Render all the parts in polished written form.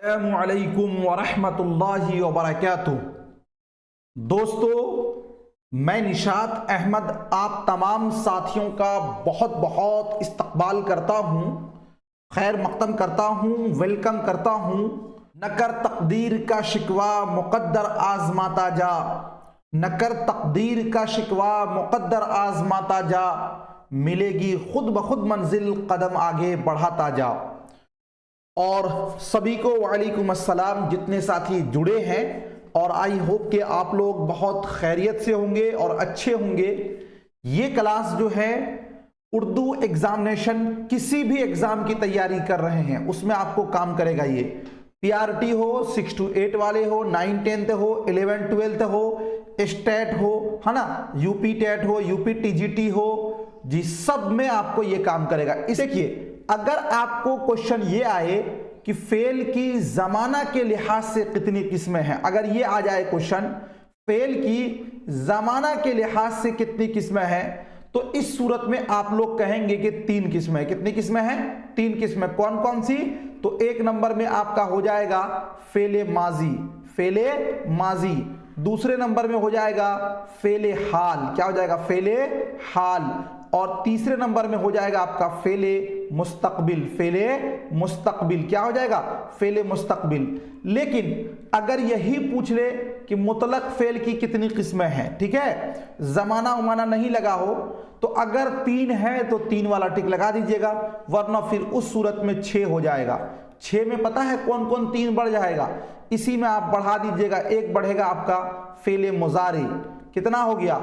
السلام علیکم ورحمۃ اللہ وبرکاتہ۔ دوستو، میں نشاط احمد آپ تمام ساتھیوں کا بہت بہت استقبال کرتا ہوں، خیر مقدم کرتا ہوں، ویلکم کرتا ہوں۔ نہ کر تقدیر کا شکوہ مقدر آزماتا جا، نہ کر تقدیر کا شکوہ مقدر آزماتا جا، ملے گی خود بخود منزل قدم آگے بڑھاتا جا۔ اور سبھی کو وعلیکم السلام، جتنے ساتھی جڑے ہیں، اور آئی ہوپ کہ آپ لوگ بہت خیریت سے ہوں گے اور اچھے ہوں گے۔ یہ کلاس جو ہے اردو ایگزامینیشن، کسی بھی ایگزام کی تیاری کر رہے ہیں اس میں آپ کو کام کرے گا۔ یہ P R T who, 6 to 8 والے ہو، 9 10 ہو، 11 12 ہو، اسٹیٹ ہو، ہے نا، یو پی ٹیٹ ہو، U P T G T ہو، جی سب میں آپ کو یہ کام کرے گا۔ اس دیکھیے، اگر آپ کو کوشچن یہ آئے کہ فعل کی زمانہ کے لحاظ سے کتنی قسمیں ہیں، اگر یہ آ جائے کوشچن فعل کی زمانہ کے لحاظ سے کتنی قسمیں ہیں، تو اس صورت میں آپ لوگ کہیں گے کہ 3 قسمیں۔ کتنی قسمیں ہیں؟ 3 قسمیں۔ کون کون سی؟ تو 1 نمبر میں آپ کا ہو جائے گا فعل ماضی، فعل ماضی۔ دوسرے نمبر میں ہو جائے گا فعل حال، کیا ہو جائے گا؟ فعل حال۔ اور تیسرے نمبر میں ہو جائے گا آپ کا فعل مستقبل، فعل مستقبل، کیا ہو جائے گا؟ فعل مستقبل۔ لیکن اگر یہی پوچھ لے کہ مطلق فعل کی کتنی قسمیں ہیں، ٹھیک ہے، زمانہ امانہ نہیں لگا ہو، تو اگر 3 ہے تو 3 والا ٹک لگا دیجئے گا، ورنہ پھر اس صورت میں 6 ہو جائے گا۔ 6 میں پتہ ہے کون کون 3 بڑھ جائے گا؟ اسی میں آپ بڑھا دیجئے گا، ایک بڑھے گا آپ کا فعل مضارع، کتنا ہو گیا؟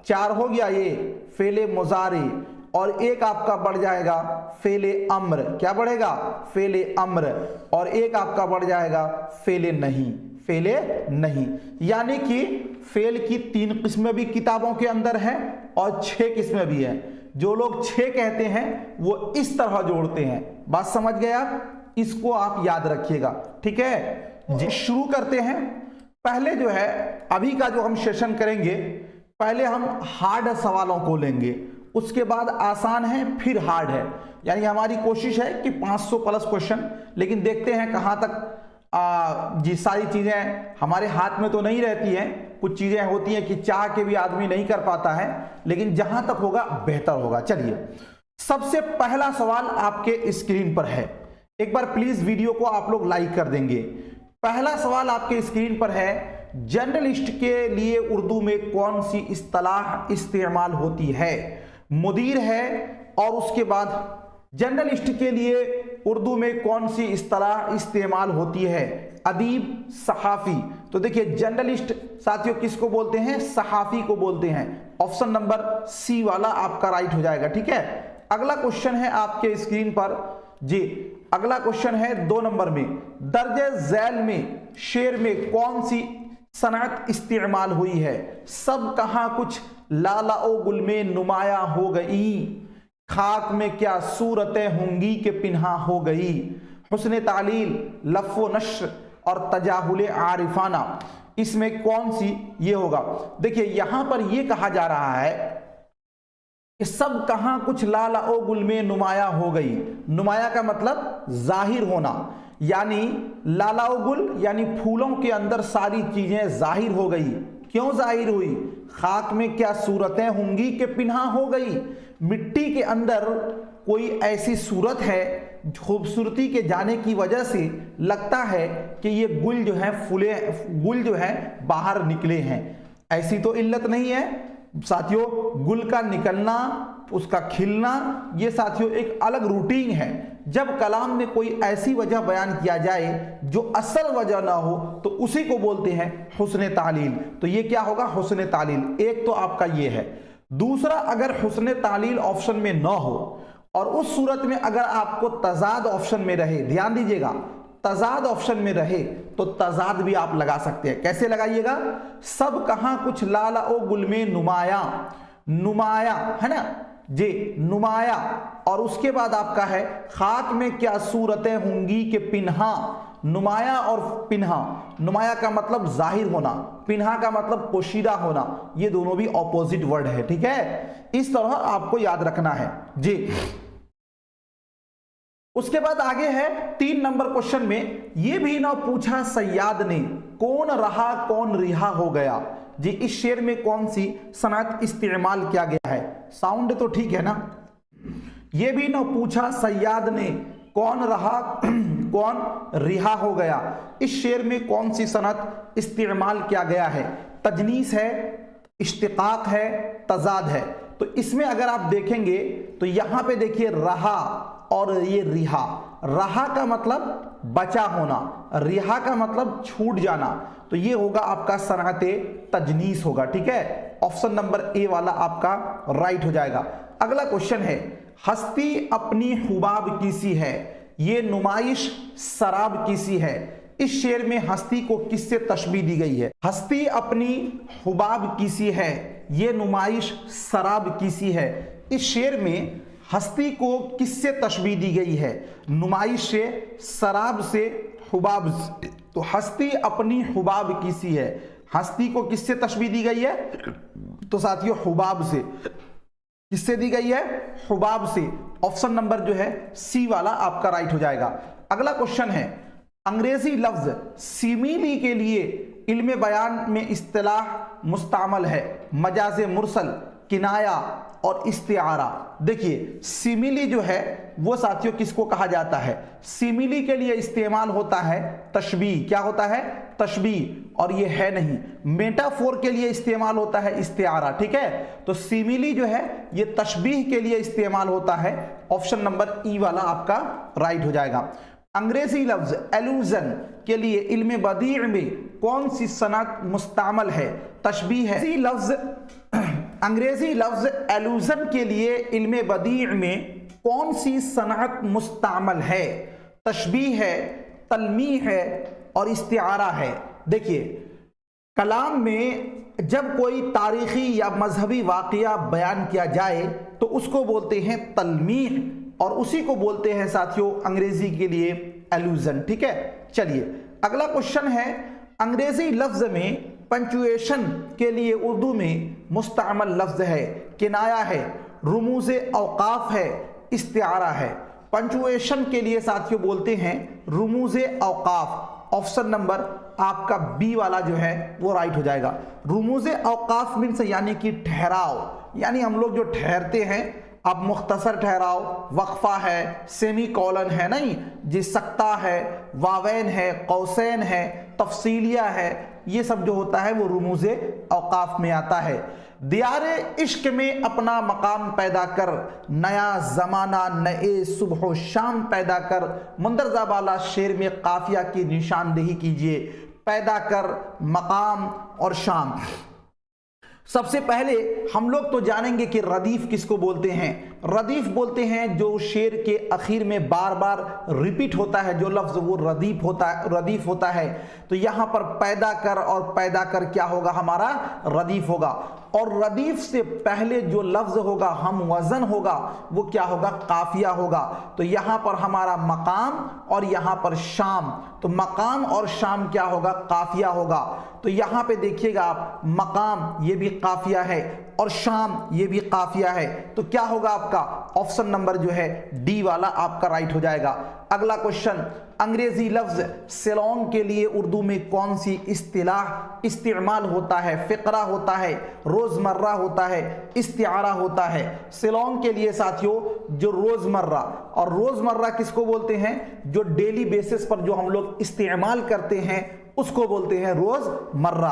4 ہو گیا یہ فعل مضارع، اور ایک آپ کا بڑھ جائے گا فعل امر، کیا بڑھے گا؟ فعل امر، اور ایک آپ کا بڑھ جائے گا فعل نہیں، فعل نہیں۔ یعنی کہ فعل کی 3 قسمیں بھی کتابوں کے اندر ہیں اور 6 قسمیں بھی ہیں۔ جو لوگ 6 کہتے ہیں وہ اس طرح جوڑتے ہیں۔ بات سمجھ گئے آپ؟ اس کو آپ یاد رکھیے گا، ٹھیک ہے جی۔ شروع کرتے ہیں۔ پہلے جو ہے ابھی کا جو ہم سیشن کریں گے، پہلے ہم ہارڈ سوالوں کو لیں گے، اس کے بعد آسان ہے، پھر ہارڈ ہے۔ یعنی ہماری کوشش ہے کہ 500 پلس کوشچن، لیکن دیکھتے ہیں کہاں تک جی ساری چیزیں ہمارے ہاتھ میں تو نہیں رہتی ہیں، کچھ چیزیں ہوتی ہیں کہ چاہ کے بھی آدمی نہیں کر پاتا ہے، لیکن جہاں تک ہوگا بہتر ہوگا۔ چلیے، سب سے پہلا سوال آپ کے اسکرین پر ہے، ایک بار پلیز ویڈیو کو آپ لوگ لائک کر دیں گے۔ پہلا سوال آپ کے اسکرین پر ہے، جرنلسٹ کے لیے اردو میں کون سی اصطلاح استعمال ہوتی ہے؟ مدیر ہے، اور اس کے بعد جرنلسٹ کے لیے اردو میں کون سی اصطلاح استعمال ہوتی ہے؟ ادیب، صحافی۔ تو دیکھیے، جرنلسٹ ساتھیوں کس کو بولتے ہیں؟ صحافی کو بولتے ہیں۔ آپشن نمبر سی والا آپ کا رائٹ ہو جائے گا، ٹھیک ہے۔ اگلا کوشچن ہے آپ کے اسکرین پر جی، اگلا کوشچن ہے 2 نمبر میں، درج ذیل میں شعر میں کون سی صنعت استعمال ہوئی ہے؟ سب کہاں کچھ لالا و گل میں نمایاں ہو گئی، خاک میں کیا صورتیں ہوں گی کہ پنہاں ہو گئی، حسن تعلیل، لف و نشر اور تجاہل عارفانہ، اس میں کون سی یہ ہوگا؟ دیکھیے، یہاں پر یہ کہا جا رہا ہے کہ سب کہاں کچھ لالا و گل میں نمایاں ہو گئی۔ نمایاں کا مطلب ظاہر ہونا، یعنی لالا و گل یعنی پھولوں کے اندر ساری چیزیں ظاہر ہو گئی۔ کیوں ظاہر ہوئی؟ خاک میں کیا صورتیں ہوں گی کہ پنہاں ہو گئی، مٹی کے اندر کوئی ایسی صورت ہے، خوبصورتی کے جانے کی وجہ سے لگتا ہے کہ یہ گل جو ہیں گل جو ہیں باہر نکلے ہیں۔ ایسی تو علت نہیں ہے ساتھیوں، گل کا نکلنا، اس کا کھلنا، یہ ساتھیوں ایک الگ روٹین ہے۔ جب کلام میں کوئی ایسی وجہ بیان کیا جائے جو اصل وجہ نہ ہو تو اسی کو بولتے ہیں حسن تعلیل۔ تو یہ کیا ہوگا؟ حسن تعلیل۔ ایک تو آپ کا یہ ہے۔ دوسرا، اگر حسن تعلیل آپشن میں نہ ہو اور اس صورت میں اگر آپ کو تضاد آپشن میں رہے، دھیان دیجیے گا، تضاد آپشن میں رہے تو تضاد بھی آپ لگا سکتے ہیں۔ کیسے لگائیے گا؟ سب کہاں کچھ لالا او گل میں نمایاں، نمایاں ہے نا جی، نمایاں، اور اس کے بعد آپ کا ہے خاک میں کیا صورتیں ہوں گی کہ پنہاں۔ نمایاں اور پنہاں، نمایاں کا مطلب ظاہر ہونا، پنہاں کا مطلب پوشیدہ ہونا، یہ دونوں بھی اپوزٹ ورڈ ہے، ٹھیک ہے۔ اس طرح آپ کو یاد رکھنا ہے جی۔ उसके बाद आगे है 3 नंबर क्वेश्चन में, ये भी ना पूछा सयाद ने कौन रहा कौन रिहा हो गया। जी इस शेर में कौन सी सनअत इस्तेमाल किया गया है? साउंड तो ठीक है ना। ये भी ना पूछा सयाद ने कौन रहा कौन रिहा हो गया, इस शेर में कौन सी सनअत इस्तेमाल किया गया है? तजनीस है, इश्तिकाक है, तजाद है। तो इसमें अगर आप देखेंगे तो यहां पे देखिए रहा और ये रिहा। रहा का मतलब बचा होना, रिहा का मतलब छूट जाना, तो ये होगा आपका सनअते तजनीस होगा। ठीक है, ऑप्शन नंबर ए वाला आपका राइट हो जाएगा। अगला क्वेश्चन है, हस्ती अपनी हुबाब किसी है, ये नुमाइश शराब किसी है। इस शेर में हस्ती को किससे तशबीह दी गई है? हस्ती अपनी हुबाब किसी है, ये नुमाइश शराब किसी है। इस शेर में हस्ती को किससे तशबीह दी गई है? नुमाइश से, शराब से, हुबाब से। तो हस्ती अपनी हुबाब किसी है, हस्ती को किससे तशबीह दी गई है? तो साथियों हुबाब से। किससे दी गई है? हुबाब से। ऑप्शन नंबर जो है सी वाला आपका राइट हो जाएगा। अगला क्वेश्चन है, अंग्रेजी लफ्ज सिमिली के लिए इल्म बयान में इस्तिलाह मुस्तामल है, मजाज मुरसल, किनाया और इस्तिआरा। देखिए सिमिली जो है वो साथियों किसको कहा जाता है? सिमिली के लिए इस्तेमाल होता है तशबीह। क्या होता है? तशबीह। और ये है नहीं। मेटाफोर के लिए इस्तेमाल होता है इस्तिआरा। ठीक है, तो सिमिली जो है ये तशबीह के लिए इस्तेमाल होता है। ऑप्शन नंबर ई वाला आपका राइट हो जाएगा। अंग्रेजी लफ्ज एलूजन के लिए इल्म बदी में कौन सी सनअत मुस्तामल है? तशबीह है। अंग्रेजी लफ्ज एलूजन के लिए इल्म बदी में कौन सी सनअत मुस्तामल है? तशबीह है, तलमीह है और इस्तिआरा है। देखिए कलाम में जब कोई तारीखी या मजहबी वाक़या बयान किया जाए तो उसको बोलते हैं तलमीह, और उसी को बोलते हैं साथियों अंग्रेजी के लिए एलूजन। ठीक है, चलिए अगला क्वेश्चन है, अंग्रेजी लफ्ज में पंचुएशन के लिए उर्दू में मुस्तामल लफ्ज है, किनाया है, रुमूज़े औकाफ है, इस्तिआरा है। पंचुएशन के लिए साथियों बोलते हैं रुमूज़े औकाफ। ऑप्शन नंबर आपका बी वाला जो है वो राइट हो जाएगा। रुमूज़े औकाफ मीन्स यानी कि ठहराव, यानी हम लोग जो ठहरते हैं, अब मुख्तसर ठहराव, वक्फा है, सेमी कॉलन है, नहीं जी सकता है, वावैन है, कौसैन है, तफसीलिया है, ये सब जो होता है वो रुमूज़े औकाफ में आता है। दियारे इश्क में अपना मकाम पैदा कर, नया ज़माना नए सुबह शाम पैदा कर। मुंदरजा बाला शेर में काफिया की निशानदेही कीजिए, पैदा कर, मकाम और शाम। सबसे पहले हम लोग तो जानेंगे कि रदीफ किसको बोलते हैं। रदीफ बोलते हैं जो शेर के आखिर में बार बार रिपीट होता है, जो लफ्ज वो रदीफ होता है। तो यहाँ पर पैदा कर और पैदा कर क्या होगा? हमारा रदीफ होगा। और रदीफ से पहले जो लफ्ज होगा हम वजन होगा वो क्या होगा? काफिया होगा। तो यहाँ पर हमारा मकाम और यहाँ पर शाम, तो मकाम और शाम क्या होगा? काफिया होगा। तो यहाँ पे देखिएगा आप, मकाम ये भी काफिया है और शाम ये भी काफिया है। तो क्या होगा आपका? ऑप्शन नंबर जो है डी वाला आपका राइट हो जाएगा। अगला क्वेश्चन, अंग्रेजी लफ्ज सिलोंग के लिए उर्दू में कौन सी इस्तिलाह इस्तेमाल होता है? फिक्रा होता है, रोजमर्रा होता है, इस्तिआरा होता है। सिलोंग के लिए साथियों जो रोजमर्रा, और रोजमर्रा किसको बोलते हैं? जो डेली बेसिस पर जो हम लोग इस्तेमाल करते हैं उसको बोलते हैं रोजमर्रा।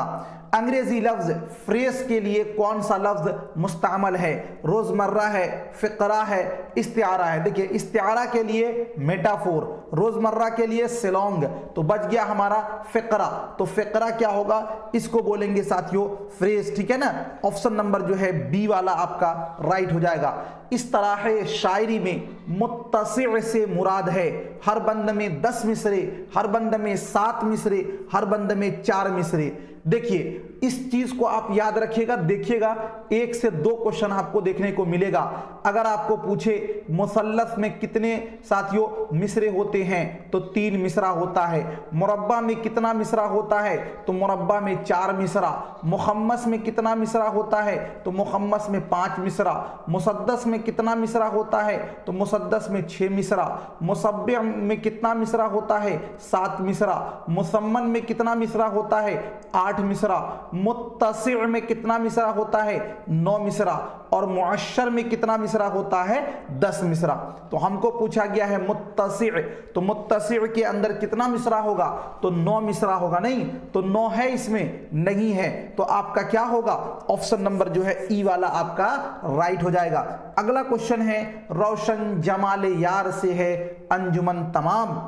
अंग्रेजी लफ्ज फ्रेस के लिए कौन सा लफ्ज मुस्तामल है? रोजमर्रा है, फिक्रा है, इस्तिआरा है। देखिए इस्तिआरा के लिए मेटाफोर, रोजमर्रा के लिए सिलोंग, तो बच गया हमारा फिक्रा। तो फिक्रा क्या होगा? इसको बोलेंगे साथियों फ्रेस। ठीक है ना, ऑप्शन नंबर जो है बी वाला आपका राइट हो जाएगा। इस तरह है शायरी में मुत्तसिअ से मुराद है हर बंद में 10 मिसरे, हर बंद में 7 मिसरे, हर बंद में 4 मिसरे। देखिए इस चीज को आप याद रखिएगा, देखिएगा 1 से 2 क्वेश्चन आपको देखने को मिलेगा। अगर आपको पूछे मुसल्लस में कितने साथियों मिसरे होते हैं तो 3 मिसरा होता है। मुरब्बा में कितना मिसरा होता है तो मुरब्बा में 4 मिसरा। मुखम्मस में कितना मिसरा होता है तो मुखम्मस में 5 मिसरा। मुसद्दस में कितना मिसरा होता है तो मुसद्दस में 6 मिसरा। मुसब्बिह में कितना मिसरा होता है 7 मिसरा। मुसम्मन में कितना मिसरा होता है 8 मिसरा। मुत्तसी में कितना मिसरा होता है 9 मिसरा। और मुअश्शर में कितना मिसरा होता है 10 मिसरा। तो हमको पूछा गया है मुत्तसी, तो मुत्तसी के अंदर कितना मिसरा होगा तो 9 मिसरा होगा। नहीं तो 9 है इसमें, नहीं है, तो आपका क्या होगा ऑप्शन नंबर जो है ई वाला आपका राइट हो जाएगा। अगला क्वेश्चन है रोशन जमाले यार से है अंजुमन तमाम,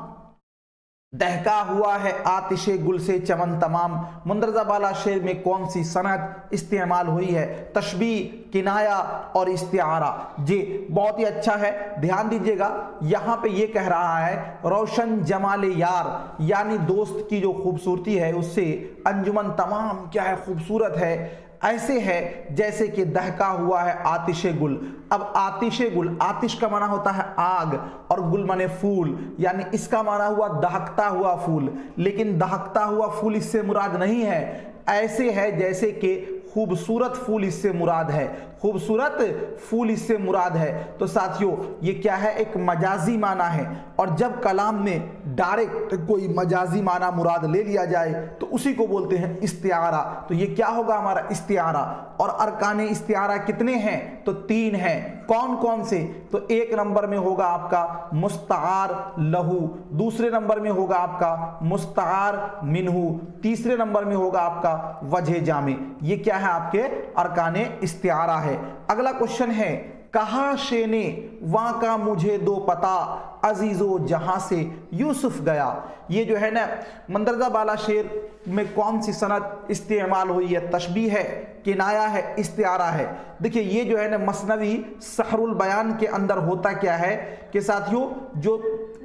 दहका हुआ है आतिशे गुल से चमन तमाम। मुंदरजा बाला शेर में कौन सी सनत इस्तेमाल हुई है? तशबीह, किनाया और इस्तिआरा। जी बहुत ही अच्छा है, ध्यान दीजिएगा। यहाँ पे ये कह रहा है रोशन जमाले यार, यानी दोस्त की जो खूबसूरती है उससे अंजुमन तमाम क्या है खूबसूरत है, ऐसे है जैसे कि दहका हुआ है आतिशे गुल। अब आतिशे गुल, आतिश का माना होता है आग और गुल माने फूल, यानी इसका माना हुआ दहकता हुआ फूल, लेकिन दहकता हुआ फूल इससे मुराद नहीं है। ऐसे है जैसे कि खूबसूरत फूल इससे मुराद है, खूबसूरत फूल इससे मुराद है। तो साथियों ये क्या है, एक मजाजी माना है। और जब कलाम में डायरेक्ट कोई मजाजी माना मुराद ले लिया जाए तो उसी को बोलते हैं इस्तिआरा। तो ये क्या होगा हमारा इस्तिआरा। और अरकाने इस्तिआरा कितने हैं तो 3 हैं। कौन कौन से? तो 1 नंबर में होगा आपका मुस्तार लहू, दूसरे नंबर में होगा आपका मुस्तार मिनहू, तीसरे नंबर में होगा आपका वजह जामे। ये क्या है आपके अरकाने इस्तिआरा है। अगला क्वेश्चन है कहा शेने वहां का मुझे दो पता, अजीजो जहां से यूसुफ गया। ये जो है ना मंदरजा बाला शेर में कौन सी सनद इस्तेमाल हुई है? तशबीह है, किनाया है, इस्तिआरा है। देखिए ये जो है ना मसनवी सहरुल बयान के अंदर होता क्या है कि साथियों जो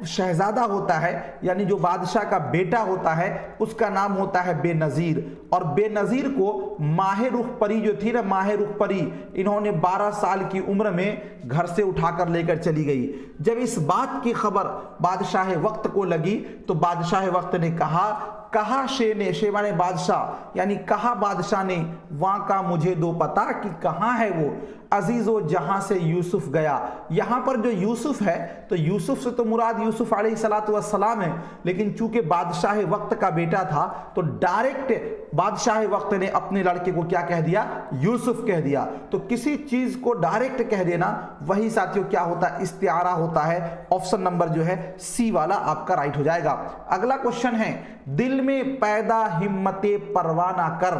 शहजादा होता है यानी जो बादशाह का बेटा होता है उसका नाम होता है बेनज़ीर। और बेनज़ीर को माहे रुख परी जो थी ना, माहे रुख परी, इन्होंने 12 साल की उम्र में घर से उठाकर लेकर चली गई। जब इस बात की खबर बादशाह वक्त को लगी तो बादशाह वक्त ने कहा शे ने, शे माने बादशाह, यानी कहा बादशाह ने वहां का मुझे दो पता कि कहाँ है वो अजीजो जहां से यूसुफ गया। यहां पर जो यूसुफ है तो यूसुफ से तो मुराद यूसुफ अलैहिस्सलातु वस्सलाम है, लेकिन चूंकि बादशाह वक्त का बेटा था तो डायरेक्ट बादशाह वक्त ने अपने लड़के को क्या कह दिया? यूसुफ कह दिया। तो किसी चीज को डायरेक्ट कह देना वही साथियों क्या होता है? इस्तिआरा होता है। ऑप्शन नंबर जो है सी वाला आपका राइट हो जाएगा। अगला क्वेश्चन है दिल में पैदा हिम्मते परवाना कर,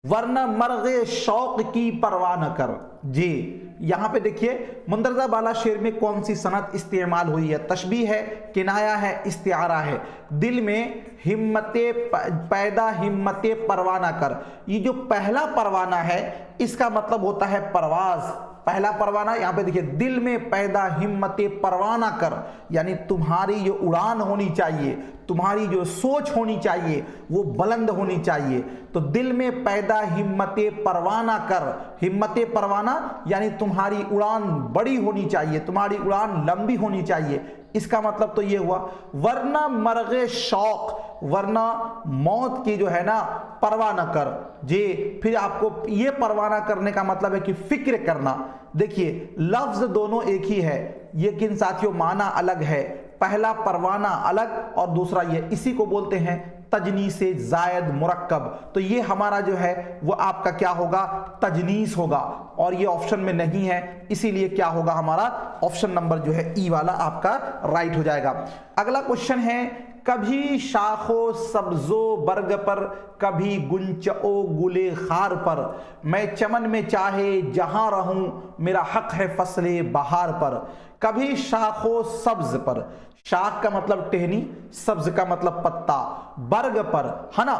वरना मर्गे शौक की परवाह न कर। जी यहां पे देखिए मुंदरजा बाला शेर में कौन सी सनद इस्तेमाल हुई है? तशबीह है, किनाया है, इस्तिआरा है। दिल में हिम्मते पैदा हिम्मते परवाना कर, ये जो पहला परवाना है इसका मतलब होता है परवाज। पहला परवाना यहाँ पे देखिए दिल में पैदा हिम्मते परवाना कर, यानी तुम्हारी जो उड़ान होनी चाहिए, तुम्हारी जो सोच होनी चाहिए वो बुलंद होनी चाहिए। तो दिल में पैदा हिम्मते परवाना कर, हिम्मते परवाना यानी तुम्हारी उड़ान बड़ी होनी चाहिए, तुम्हारी उड़ान लंबी होनी चाहिए। इसका मतलब तो ये हुआ वरना मर्गे शौक, वरना मौत की जो है ना परवाह न कर। जी फिर आपको ये परवाना करने का मतलब है कि फिक्र करना। देखिए लफ्ज दोनों एक ही है लेकिन साथियों माना अलग है। पहला परवाना अलग और दूसरा ये, इसी को बोलते हैं तजनीस से जायद मुरक्कब। तो ये हमारा जो है वो आपका क्या होगा? तजनीस होगा और ये ऑप्शन में नहीं है, इसीलिए क्या होगा हमारा ऑप्शन नंबर जो है ई वाला आपका राइट हो जाएगा। अगला क्वेश्चन है कभी शाखो सब्जो बर्ग पर, कभी गुंचओ गुले खार पर, मैं चमन में चाहे जहां रहूं, मेरा हक है फसले बहार पर। कभी शाखो सब्ज पर, शाख का मतलब टहनी, सब्ज का मतलब पत्ता, बर्ग पर है ना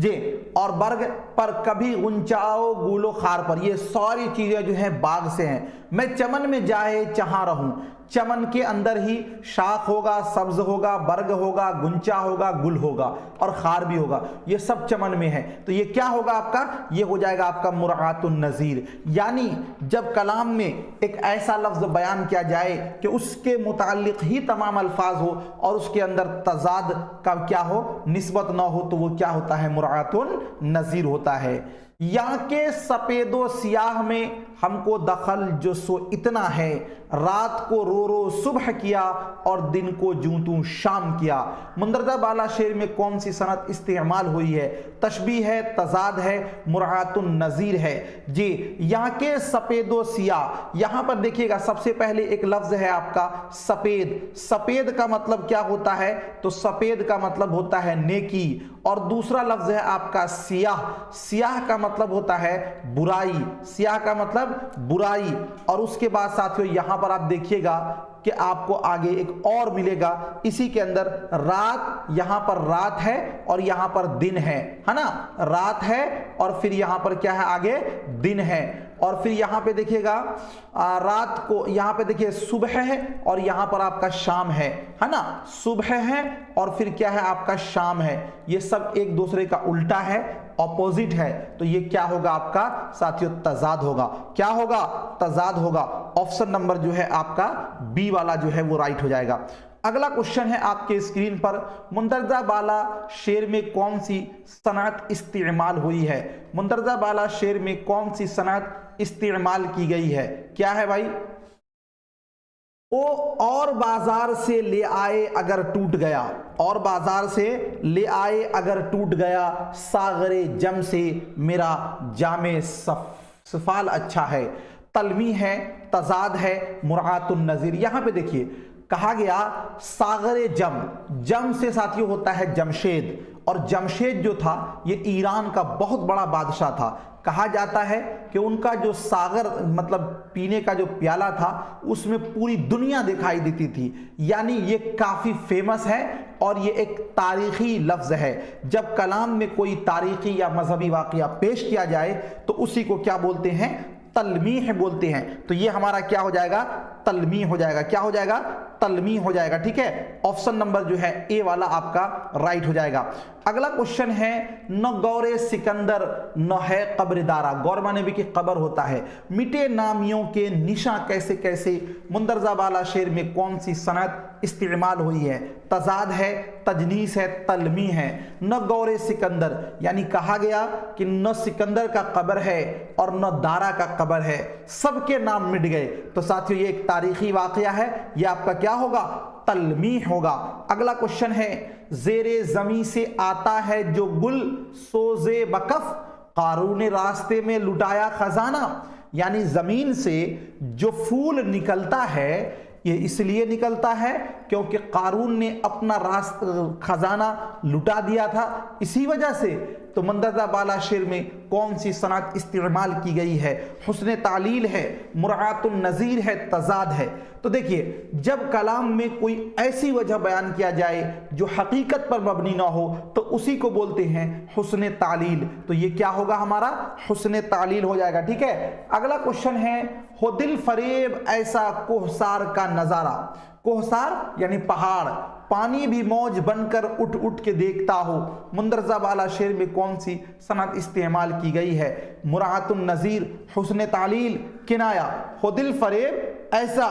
जे और बर्ग पर, कभी गुंचाओ गुलो खार पर, ये सारी चीजें जो हैं बाग से हैं। मैं चमन में जाए जहां रहूं, चमन के अंदर ही शाख होगा, सब्ज होगा, बर्ग होगा, गुंचा होगा, गुल होगा और खार भी होगा, ये सब चमन में है। तो ये क्या होगा आपका, ये हो जाएगा आपका मुरआतुन नज़ीर। यानी जब कलाम में एक ऐसा लफ्ज बयान किया जाए कि उसके मुताल्लिक ही तमाम अल्फाज हो और उसके अंदर तजाद का क्या हो, निस्बत ना हो, तो वो क्या होता है, मुरआतुन नज़ीर होता है। यहाँ के सफेदो सियाह में हमको दखल जो सो इतना है, रात को रो रो सुबह किया और दिन को जूं तूं शाम किया। मुंदरजा बाला शेर में कौन सी सनत इस्तेमाल हुई है, तशबीह है, तजाद है, मुरआतुन नज़ीर है जी। यहाँ के सफेदो सियाह, यहाँ पर देखिएगा सबसे पहले एक लफ्ज है आपका सफेद। सफेद का मतलब क्या होता है, तो सफेद का मतलब होता है नेकी, और दूसरा लफ्ज है आपका सियाह। सियाह का मतलब होता है बुराई, सियाह का मतलब बुराई। और उसके बाद साथियों यहां पर आप देखिएगा कि आपको आगे एक और मिलेगा इसी के अंदर, रात, यहां पर रात है और यहां पर दिन है ना, रात है और फिर यहां पर क्या है, आगे दिन है। और फिर यहां पे देखिएगा रात को, यहां पे देखिए सुबह है और यहां पर आपका शाम है ना, सुबह है और फिर क्या है आपका शाम है। ये सब एक दूसरे का उल्टा है, ऑपोजिट है, तो ये क्या होगा आपका साथियों, तजाद होगा। क्या होगा, तजाद होगा। ऑप्शन नंबर जो है आपका बी वाला जो है वो राइट हो जाएगा। अगला क्वेश्चन है आपके स्क्रीन पर, मुंदरजा बाला शेर में कौन सी सनअत इस्तेमाल हुई है। मुंदरजा बाला शेर में कौन सी सनअत इस्तेमाल की गई है, क्या है भाई, ओ और बाजार से ले आए अगर टूट गया, और बाजार से ले आए अगर टूट गया, सागरे जम से मेरा जामे सफाल अच्छा है। तलमी है, तजाद है, मुरआतुन नज़ीर। यहां पे देखिए कहा गया सागरे जम, जम से साथियों होता है जमशेद, और जमशेद जो था ये ईरान का बहुत बड़ा बादशाह था। कहा जाता है कि उनका जो सागर मतलब पीने का जो प्याला था उसमें पूरी दुनिया दिखाई देती थी। यानी ये काफ़ी फेमस है और ये एक तारीखी लफ्ज़ है। जब कलाम में कोई तारीखी या मजहबी वाक़या पेश किया जाए तो उसी को क्या बोलते हैं, तलमीह बोलते हैं। तो ये हमारा क्या हो जाएगा, तलमी हो जाएगा। क्या हो जाएगा, तलमी हो जाएगा। ठीक है, ऑप्शन नंबर जो है ए वाला आपका राइट हो जाएगा। अगला क्वेश्चन है, न गौरे सिकंदर न है कब्रदारा। गौर माने भी कि कब्र होता है। मिटे नामियों के निशा कैसे कैसे, मुंदरजा बाला शेर में कौन सी सनअत इस्तेमाल हुई है। तजाद है, तजनीस है, तलमी है। न गौरे सिकंदर यानी कहा गया कि न सिकंदर का कब्र है और न दारा का कब्र है, सबके नाम मिट गए। तो साथियों ये एक तारीखी वाकया है, यह आपका क्या होगा, तलमी होगा। अगला क्वेश्चन है, जेरे जमी से आता है जो गुल सोजे बकफ, कारून ने रास्ते में लुटाया खजाना। यानी जमीन से जो फूल निकलता है ये इसलिए निकलता है क्योंकि कारून ने अपना खजाना लुटा दिया था, इसी वजह से। तो मुंदरजा बाला शेर में कौन सी सनअत इस्तेमाल की गई है, हुस्न तालील है, मुरआतुन नज़ीर है, तजाद है। तो देखिए जब कलाम में कोई ऐसी वजह बयान किया जाए जो हकीकत पर मबनी ना हो तो उसी को बोलते हैं हुस्न तालील। तो ये क्या होगा हमारा, हुस्न तालील हो जाएगा। ठीक है, अगला क्वेश्चन है, हो दिल फरेब ऐसा कोहसार का नजारा। कोहसार यानी पहाड़, पानी भी मौज बनकर उठ उठ के देखता हो। मुंदरजा बाला शेर में कौन सी सनअत इस्तेमाल की गई है, मुरआतुन नज़ीर, हुस्न तालील, किनाया। हो दिल फरेब ऐसा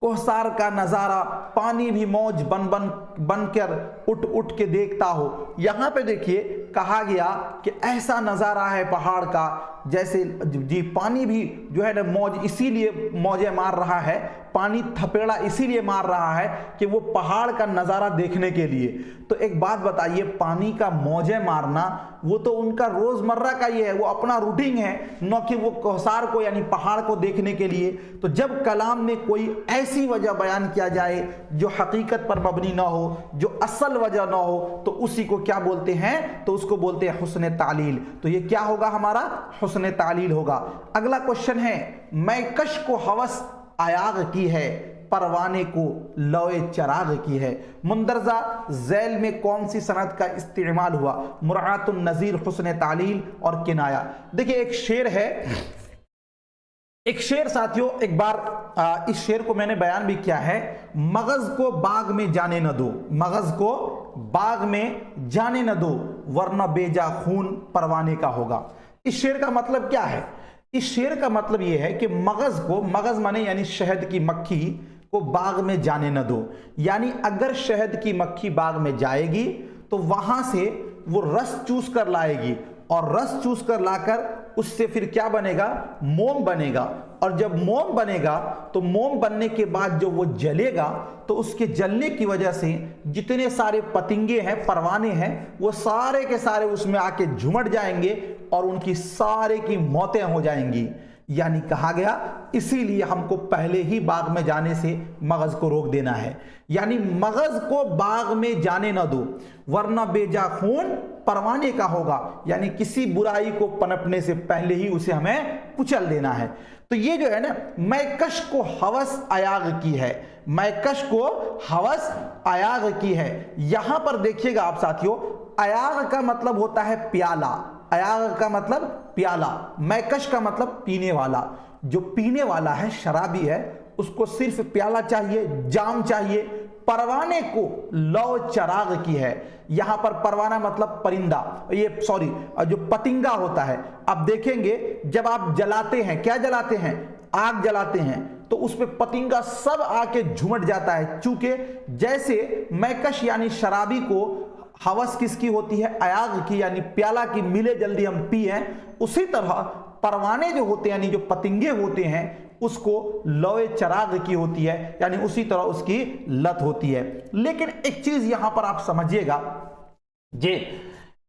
कोहसार का नजारा, पानी भी मौज बनकर उठ उठ के देखता हो। यहां पे देखिए कहा गया कि ऐसा नजारा है पहाड़ का जैसे जी पानी भी जो है ना मौज इसीलिए मौजे मार रहा है, पानी थपेड़ा इसीलिए मार रहा है कि वो पहाड़ का नज़ारा देखने के लिए। तो एक बात बताइए, पानी का मौजे मारना वो तो उनका रोज़मर्रा का ये है, वो अपना रूटीन है, न कि वो कोहसार को यानी पहाड़ को देखने के लिए। तो जब कलाम में कोई ऐसी वजह बयान किया जाए जो हकीकत पर मबनी ना हो, जो असल वजह ना हो, तो उसी को क्या बोलते हैं, तो उसको बोलते हैं हुस्न तालील। तो ये क्या होगा हमारा, हुस्न तालील होगा। अगला क्वेश्चन है, मैं कश को हवस आयाग की है, परवाने को लोए चराग की है। मुंदरजा झैल में कौन सी सनअत का इस्तेमाल हुआ, मुरआतुन नज़ीर, हुस्न तालील और किनाया। देखिए एक शेर है, एक शेर साथियों, एक बार इस शेर को मैंने बयान भी किया है, मगज को बाग में जाने न दो, मगज को बाग में जाने न दो वरना बेजा खून परवाने का होगा। इस शेर का मतलब क्या है? इस शेर का मतलब यह है कि मगज को, मगज माने यानी शहद की मक्खी को बाग में जाने न दो, यानी अगर शहद की मक्खी बाग में जाएगी तो वहां से वो रस चूस कर लाएगी, और रस चूस कर लाकर उससे फिर क्या बनेगा? मोम बनेगा। और जब मोम बनेगा तो मोम बनने के बाद जो वो जलेगा तो उसके जलने की वजह से जितने सारे पतंगे हैं, परवाने हैं, वो सारे के सारे उसमें आके झुमट जाएंगे और उनकी सारे की मौतें हो जाएंगी। यानी कहा गया इसीलिए हमको पहले ही बाग में जाने से मगज को रोक देना है, यानी मगज को बाग में जाने न दो वरना बेजा खून परवाने का होगा, यानी किसी बुराई को पनपने से पहले ही उसे हमें कुचल देना है। तो ये जो है ना, मैकश को हवस अयाग की है, मैकश को हवस अयाग की है। यहां पर देखिएगा आप साथियों, अयाग का मतलब होता है प्याला, अयाग का मतलब प्याला, मैकश का मतलब पीने वाला। जो पीने वाला है, शराबी है, उसको सिर्फ प्याला चाहिए, जाम चाहिए। परवाने को लौ चराग की है, यहां पर परवाना मतलब परिंदा, ये सॉरी जो पतिंगा होता है। अब देखेंगे जब आप जलाते हैं, क्या जलाते हैं? आग जलाते हैं, तो उस पे पतिंगा सब आके झुमट जाता है। चूंकि जैसे मैकश यानी शराबी को हवस किसकी होती है? अयाग की, यानी प्याला की, मिले जल्दी हम पिए, उसी तरह परवाने जो होते हैं यानी जो पतंगे होते हैं उसको लोए चराग की होती है, यानी उसी तरह उसकी लत होती है। लेकिन एक चीज यहां पर आप समझिएगा,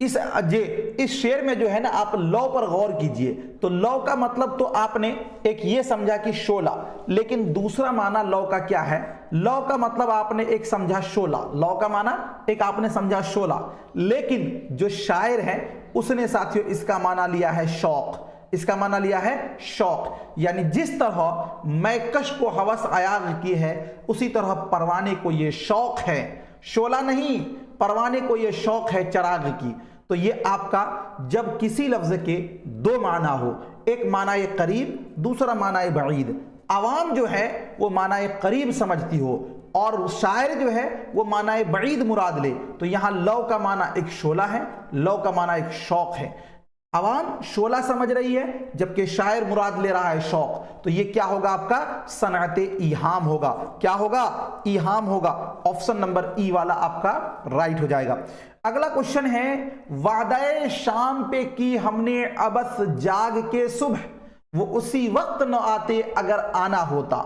इस शेर में जो है ना, आप लौ पर गौर कीजिए। तो लौ का मतलब तो आपने एक ये समझा कि शोला, लेकिन दूसरा माना लौ का क्या है? लौ का मतलब आपने एक समझा शोला, लौ का माना एक आपने समझा शोला, लेकिन जो शायर है उसने साथियों इसका माना लिया है शौक, इसका माना लिया है शौक। यानी जिस तरह मैकश को हवस अयाग की है उसी तरह परवाने को ये शौक है, शोला नहीं, परवाने को ये शौक है चराग की। तो ये आपका जब किसी लफ्ज के दो माना हो, एक माना ये करीब, दूसरा माना ये बईद, आवाम जो है वो माना ये करीब समझती हो और शायर जो है वो माना ये बईद मुराद ले, तो यहां लौ का माना एक शोला है, लौ का माना एक शौक है। आवाम शोला समझ रही है जबकि शायर मुराद ले रहा है शौक, तो ये क्या होगा? आपका सनअते इहाम होगा। क्या होगा? इहाम होगा। ऑप्शन नंबर ई वाला आपका राइट हो जाएगा। अगला क्वेश्चन है, वादाए शाम पे की हमने अबस जाग के सुबह, वो उसी वक्त न आते अगर आना होता।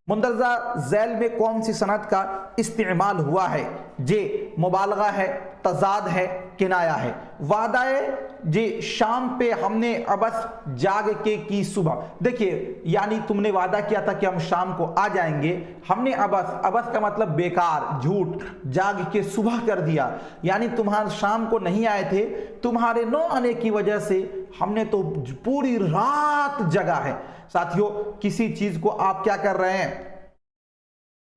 मुंदरजा झैल में कौन सी सनत का इस्तेमाल हुआ है? जे मुबालगा है, तजाद है, किनाया है। वादाए जे शाम पे हमने अबस जाग के की सुबह, देखिए यानी तुमने वादा किया था कि हम शाम को आ जाएंगे, हमने अबस, अबस का मतलब बेकार, झूठ, जाग के सुबह कर दिया, यानी तुम्हारे शाम को नहीं आए थे, तुम्हारे न आने की वजह से हमने तो पूरी रात जगा है। साथियों किसी चीज को आप क्या कर रहे हैं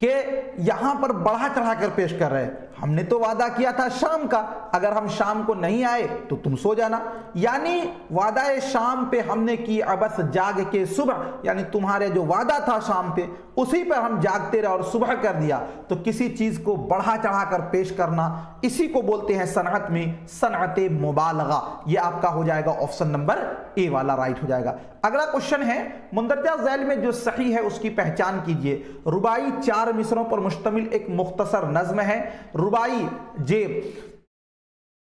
कि यहां पर बढ़ा चढ़ा कर पेश कर रहे हैं। हमने तो वादा किया था शाम का, अगर हम शाम को नहीं आए तो तुम सो जाना, यानी वादा शाम पे हमने की अबस जाग के सुबह, यानी तुम्हारे जो वादा था शाम पे उसी पर हम जागते रहे और सुबह कर दिया। तो किसी चीज को बढ़ा चढ़ा कर पेश करना, इसी को बोलते हैं सनअत में सनअते मुबालगा। ये आपका हो जाएगा ऑप्शन नंबर ए वाला राइट हो जाएगा। अगला क्वेश्चन है, मुंदरजा झैल में जो सही है उसकी पहचान कीजिए। रुबाई 4 मिसरों पर मुश्तमिल एक मुख्तसर नज्म है। रुबाई जे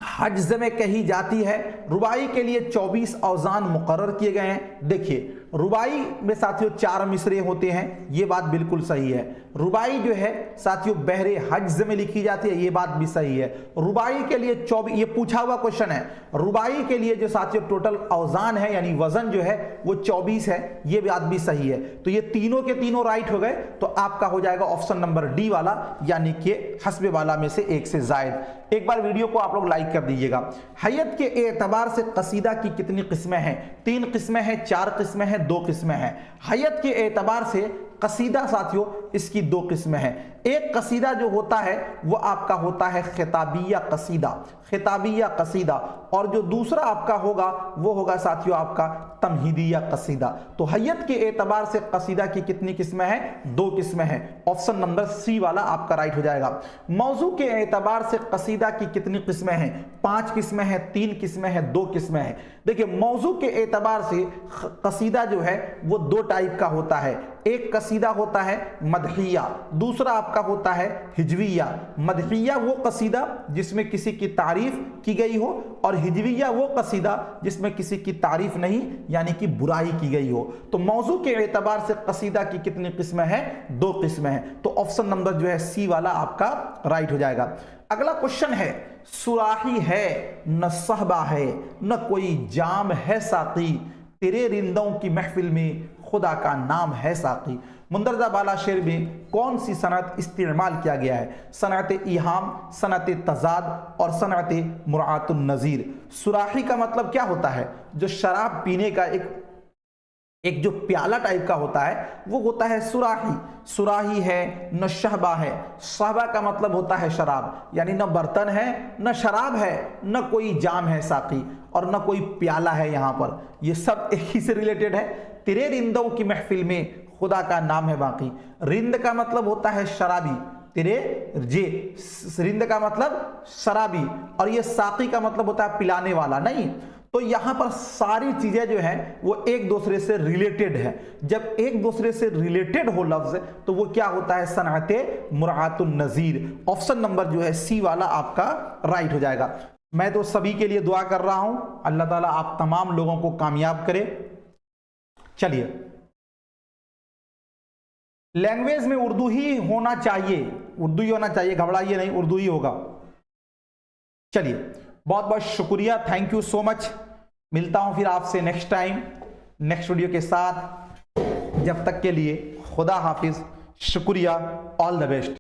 हज्ज में कही जाती है। रुबाई के लिए 24 औजान मुकर्रर किए गए हैं। देखिए रुबाई में साथियों 4 मिसरे होते हैं, ये बात बिल्कुल सही है। रुबाई जो है साथियों बहरे हज्ज में लिखी जाती है, ये बात भी सही है। रुबाई के लिए 24, ये पूछा हुआ क्वेश्चन है, रुबाई के लिए जो साथियों टोटल औजान है यानी वजन जो है वो 24 है, ये बात भी सही है। तो ये तीनों के तीनों राइट हो गए, तो आपका हो जाएगा ऑप्शन नंबर डी वाला, यानी कि हस्बे वाला में से एक से जायद। एक बार वीडियो को आप लोग लाइक कर दीजिएगा। हैयत के एतबार से कसीदा की कितनी किस्में हैं? 3 किस्में हैं, 4 किस्में हैं, 2 किस्में हैं। हैयत के एतबार से قصیدہ ساتھیوں اس کی دو قسمیں ہیں. ایک قصیدہ جو ہوتا ہے وہ آپ کا ہوتا ہے خطابیہ قصیدہ، خطابیہ قصیدہ، اور جو دوسرا آپ کا ہوگا وہ ہوگا ساتھیوں آپ کا تمہیدیہ قصیدہ. تو حیت کے اعتبار سے قصیدہ کی کتنی قسمیں ہیں؟ دو قسمیں ہیں. آپشن نمبر سی والا آپ کا رائٹ ہو جائے گا. موضوع کے اعتبار سے قصیدہ کی کتنی قسمیں ہیں؟ 5 قسمیں ہیں، 3 قسمیں ہیں، 2 قسمیں ہیں. دیکھیں موضوع کے اعتبار سے قصیدہ جو ہے وہ 2 ٹائپ کا ہوتا ہے. ایک قصیدہ ہوتا ہے مدحیہ، دوسرا آپ کا ہوتا ہے ہجویہ. مدحیہ وہ قصیدہ جس میں کسی کی تعریف کی گئی ہو، اور ہجویہ وہ قصیدہ جس میں کسی کی تعریف نہیں یعنی کہ برائی کی گئی ہو. تو موضوع کے اعتبار سے قصیدہ کی کتنی قسمیں ہیں؟ 2 قسمیں ہیں. تو آپشن نمبر جو ہے سی والا آپ کا رائٹ ہو جائے گا. اگلا کوشچن ہے، صراحی ہے نہ صحبہ ہے نہ کوئی جام ہے ساقی، تیرے رندوں کی محفل میں خدا کا نام ہے ساقی. مندرجہ بالا شعر میں کون سی صنعت استعمال کیا گیا ہے؟ صنعت ایہام، صنعت تضاد اور صنعت مراعات النظیر. صراحی کا مطلب کیا ہوتا ہے؟ جو شراب پینے کا ایک جو پیالہ ٹائپ کا ہوتا ہے وہ ہوتا ہے صراحی. صراحی ہے نہ شہبہ ہے. شہبہ کا مطلب ہوتا ہے شراب، یعنی نہ برتن ہے نہ شراب ہے نہ کوئی جام ہے ساقی اور نہ کوئی پیالہ ہے. یہاں پر یہ سب ایک ہی سے ریلیٹڈ ہے. تیرے رندوں کی محفل میں خدا کا نام ہے باقی. رند کا مطلب ہوتا ہے شرابی، تیرے رند کا مطلب شرابی، اور یہ ساقی کا مطلب ہوتا ہے پلانے والا. نہیں، تو یہاں پر ساری چیزیں جو ہیں وہ ایک دوسرے سے ریلیٹڈ ہے. جب ایک دوسرے سے ریلیٹڈ ہو لفظ تو وہ کیا ہوتا ہے؟ صنعت مراعات النظیر. آپشن نمبر جو ہے سی والا آپ کا رائٹ ہو جائے گا. میں تو سبھی کے لیے دعا کر رہا ہوں، اللہ تعالیٰ آپ تمام لوگوں کو کامیاب کرے. چلیے، لینگویج میں اردو ہی ہونا چاہیے، اردو ہی ہونا چاہیے، گھبرائیے نہیں، اردو ہی ہوگا. چلیے، بہت بہت شکریہ، تھینک یو سو مچ. ملتا ہوں پھر آپ سے نیکسٹ ٹائم نیکسٹ ویڈیو کے ساتھ. جب تک کے لیے خدا حافظ، شکریہ، آل دا بیسٹ.